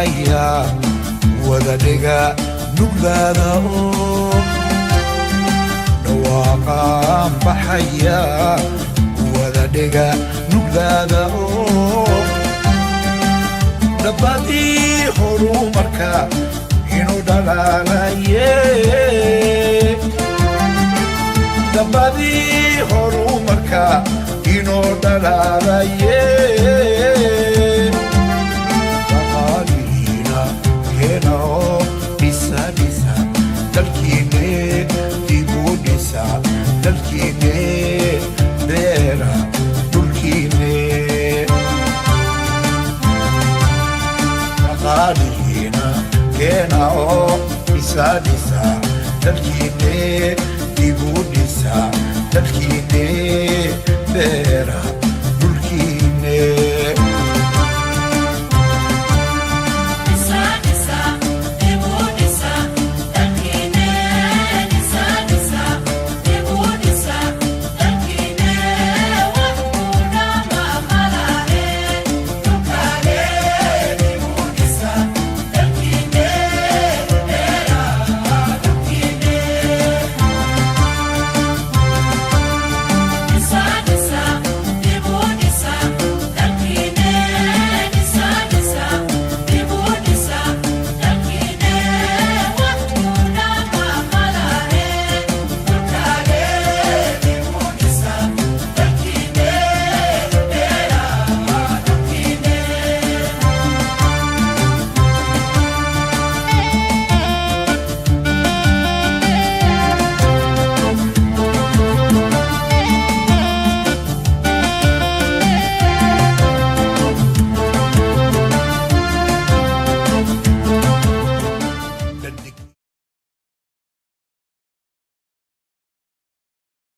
baxaya wada dhiga nuglaada oo dhawaaqaan baxaya wada dhiga nuglaada oo dabadii horumarka inuu dhalaalaye dabadii horumarka inuu dhalaalaye dhaqaalihiina keena oo dhisa dhisa dalkiine dib u dhisa dalkiine beera dhulkiine dhaqaalihiina keena oo dhisa dhisa dalkiine dib u dhisa dalkiine